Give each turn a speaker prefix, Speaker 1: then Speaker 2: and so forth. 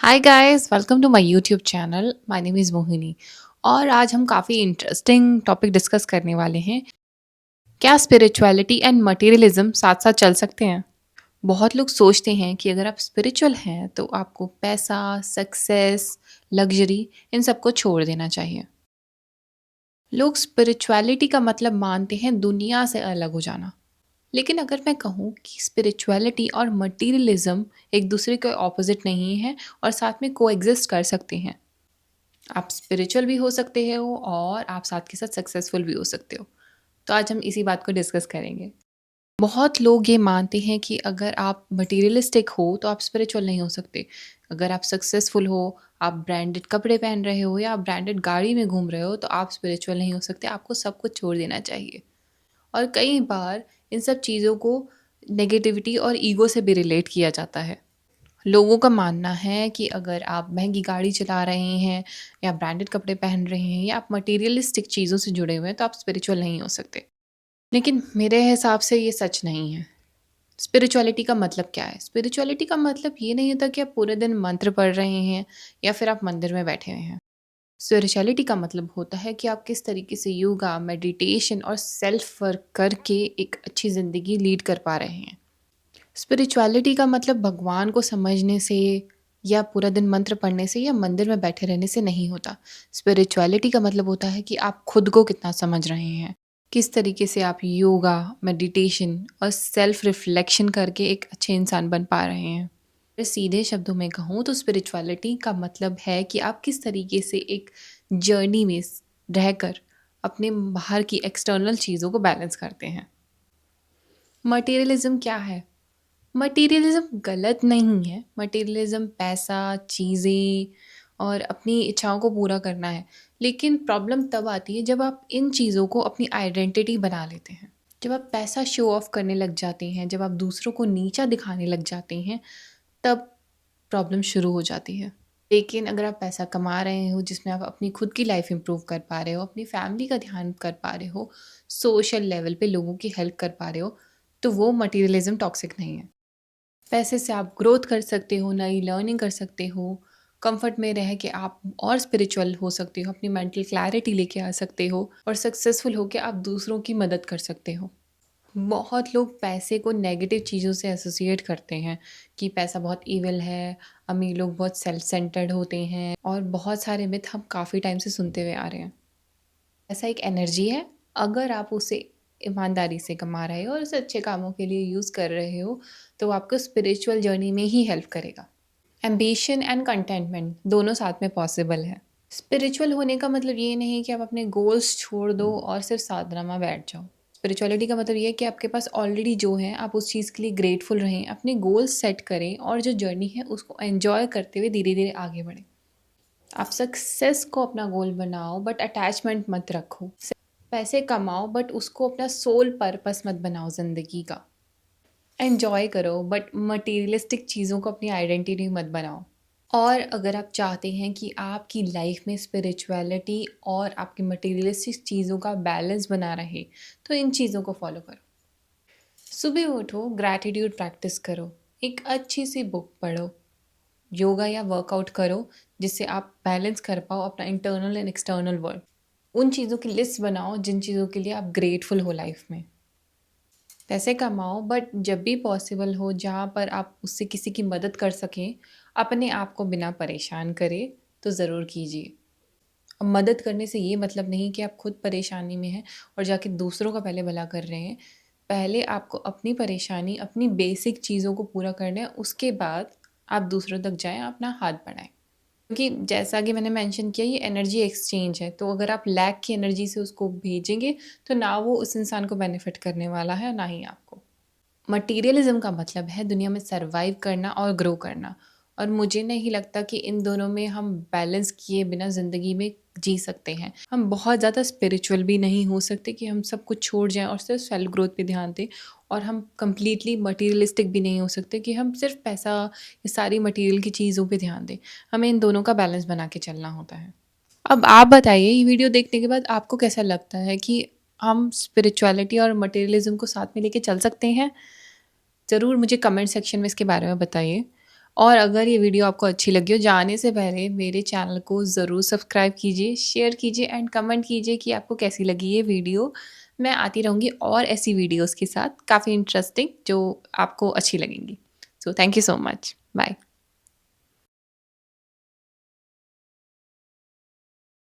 Speaker 1: Hi guys, welcome to my YouTube channel. My name is Mohini और आज हम काफ़ी इंटरेस्टिंग टॉपिक डिस्कस करने वाले हैं। क्या स्पिरिचुअलिटी एंड मटेरियलिज्म साथ साथ चल सकते हैं? बहुत लोग सोचते हैं कि अगर आप स्पिरिचुअल हैं तो आपको पैसा, सक्सेस, लग्जरी इन सबको छोड़ देना चाहिए। लोग स्पिरिचुअलिटी का मतलब मानते हैं दुनिया से अलग हो जाना। लेकिन अगर मैं कहूँ कि स्पिरिचुअलिटी और मटेरियलिज्म एक दूसरे के ऑपोजिट नहीं है और साथ में कोएग्जिस्ट कर सकते हैं। आप स्पिरिचुअल भी हो सकते हो और आप साथ के साथ सक्सेसफुल भी हो सकते हो। तो आज हम इसी बात को डिस्कस करेंगे। बहुत लोग ये मानते हैं कि अगर आप मटेरियलिस्टिक हो तो आप स्पिरिचुअल नहीं हो सकते। अगर आप सक्सेसफुल हो, आप ब्रांडेड कपड़े पहन रहे हो या आप ब्रांडेड गाड़ी में घूम रहे हो तो आप स्पिरिचुअल नहीं हो सकते। आपको सब कुछ छोड़ देना चाहिए। और कई बार इन सब चीज़ों को नेगेटिविटी और ईगो से भी रिलेट किया जाता है। लोगों का मानना है कि अगर आप महंगी गाड़ी चला रहे हैं या ब्रांडेड कपड़े पहन रहे हैं या आप मटेरियलिस्टिक चीज़ों से जुड़े हुए हैं तो आप स्पिरिचुअल नहीं हो सकते। लेकिन मेरे हिसाब से ये सच नहीं है। स्पिरिचुअलिटी का मतलब क्या है? स्पिरिचुअलिटी का मतलब ये नहीं होता कि आप पूरे दिन मंत्र पढ़ रहे हैं या फिर आप मंदिर में बैठे हुए हैं। स्पिरिचुअलिटी का मतलब होता है कि आप किस तरीके से योगा, मेडिटेशन और सेल्फ वर्क करके एक अच्छी ज़िंदगी लीड कर पा रहे हैं। स्पिरिचुअलिटी का मतलब भगवान को समझने से या पूरा दिन मंत्र पढ़ने से या मंदिर में बैठे रहने से नहीं होता। स्पिरिचुअलिटी का मतलब होता है कि आप खुद को कितना समझ रहे हैं, किस तरीके से आप योगा, मेडिटेशन और सेल्फ रिफ्लेक्शन करके एक अच्छे इंसान बन पा रहे हैं। अगर सीधे शब्दों में कहूँ तो स्पिरिचुअलिटी का मतलब है कि आप किस तरीके से एक जर्नी में रहकर अपने बाहर की एक्सटर्नल चीज़ों को बैलेंस करते हैं। मटेरियलिज्म क्या है? मटेरियलिज्म गलत नहीं है। मटेरियलिज्म पैसा, चीज़ें और अपनी इच्छाओं को पूरा करना है। लेकिन प्रॉब्लम तब आती है जब आप इन चीज़ों को अपनी आइडेंटिटी बना लेते हैं। जब आप पैसा शो ऑफ करने लग जाते हैं, जब आप दूसरों को नीचा दिखाने लग जाते हैं, तब प्रॉब्लम शुरू हो जाती है। लेकिन अगर आप पैसा कमा रहे हो जिसमें आप अपनी खुद की लाइफ इम्प्रूव कर पा रहे हो, अपनी फैमिली का ध्यान कर पा रहे हो, सोशल लेवल पे लोगों की हेल्प कर पा रहे हो, तो वो मटेरियलिज्म टॉक्सिक नहीं है। पैसे से आप ग्रोथ कर सकते हो, नई लर्निंग कर सकते हो, कंफर्ट में रह के आप और स्पिरिचुअल हो सकते हो, अपनी मेंटल क्लैरिटी लेके आ सकते हो और सक्सेसफुल होके आप दूसरों की मदद कर सकते हो। बहुत लोग पैसे को नेगेटिव चीज़ों से एसोसिएट करते हैं कि पैसा बहुत ईविल है, अमीर लोग बहुत सेल्फ सेंटर्ड होते हैं और बहुत सारे मिथ हम काफ़ी टाइम से सुनते हुए आ रहे हैं। ऐसा एक एनर्जी है, अगर आप उसे ईमानदारी से कमा रहे हो और उसे अच्छे कामों के लिए यूज़ कर रहे हो, तो वो आपको स्पिरिचुअल जर्नी में ही हेल्प करेगा। एम्बिशन एंड कंटेंटमेंट दोनों साथ में पॉसिबल है। स्पिरिचुअल होने का मतलब ये नहीं कि आप अपने गोल्स छोड़ दो और सिर्फ साधना में बैठ जाओ। स्पिरिचुअलिटी का मतलब ये है कि आपके पास ऑलरेडी जो है आप उस चीज़ के लिए ग्रेटफुल रहें, अपने गोल्स सेट करें और जो जर्नी है उसको एन्जॉय करते हुए धीरे-धीरे आगे बढ़ें। आप सक्सेस को अपना गोल बनाओ बट अटैचमेंट मत रखो। पैसे कमाओ बट उसको अपना सोल पर्पस मत बनाओ ज़िंदगी का। एन्जॉय करो बट मटेरियलिस्टिक चीज़ों को अपनी आइडेंटिटी मत बनाओ। और अगर आप चाहते हैं कि आपकी लाइफ में स्पिरिचुअलिटी और आपकी मटेरियलिस्टिक चीज़ों का बैलेंस बना रहे, तो इन चीज़ों को फॉलो करो। सुबह उठो, ग्रैटिट्यूड प्रैक्टिस करो, एक अच्छी सी बुक पढ़ो, योगा या वर्कआउट करो जिससे आप बैलेंस कर पाओ अपना इंटरनल एंड एक्सटर्नल वर्ल्ड। उन चीज़ों की लिस्ट बनाओ जिन चीज़ों के लिए आप ग्रेटफुल हो लाइफ में। पैसे कमाओ बट जब भी पॉसिबल हो जहाँ पर आप उससे किसी की मदद कर सकें, अपने आप को बिना परेशान करे तो ज़रूर कीजिए। अब मदद करने से ये मतलब नहीं कि आप खुद परेशानी में हैं और जाके दूसरों का पहले भला कर रहे हैं। पहले आपको अपनी परेशानी, अपनी बेसिक चीज़ों को पूरा करना है, उसके बाद आप दूसरों तक जाएँ, अपना हाथ बढ़ाएँ। क्योंकि जैसा कि मैंने मेंशन किया, ये एनर्जी एक्सचेंज है, तो अगर आप लैक की एनर्जी से उसको भेजेंगे, तो ना वो उस इंसान को बेनिफिट करने वाला है, ना ही आपको। मटीरियलिज्म का मतलब है दुनिया में सर्वाइव करना और ग्रो करना, और मुझे नहीं लगता कि इन दोनों में हम बैलेंस किए बिना ज़िंदगी में जी सकते हैं। हम बहुत ज़्यादा स्पिरिचुअल भी नहीं हो सकते कि हम सब कुछ छोड़ जाएं और सिर्फ सेल्फ ग्रोथ पे ध्यान दें, और हम कंप्लीटली मटीरियलिस्टिक भी नहीं हो सकते कि हम सिर्फ पैसा, ये सारी मटीरियल की चीज़ों पे ध्यान दें। हमें इन दोनों का बैलेंस बना के चलना होता है। अब आप बताइए, ये वीडियो देखने के बाद आपको कैसा लगता है कि हम स्पिरिचुअलिटी और मटेरियलिज्म को साथ में लेके चल सकते हैं? ज़रूर मुझे कमेंट सेक्शन में इसके बारे में बताइए। और अगर ये वीडियो आपको अच्छी लगी हो, जाने से पहले मेरे चैनल को ज़रूर सब्सक्राइब कीजिए, शेयर कीजिए एंड कमेंट कीजिए कि आपको कैसी लगी ये वीडियो। मैं आती रहूँगी और ऐसी वीडियोज़ के साथ काफ़ी इंटरेस्टिंग जो आपको अच्छी लगेंगी। So thank you so much. Bye.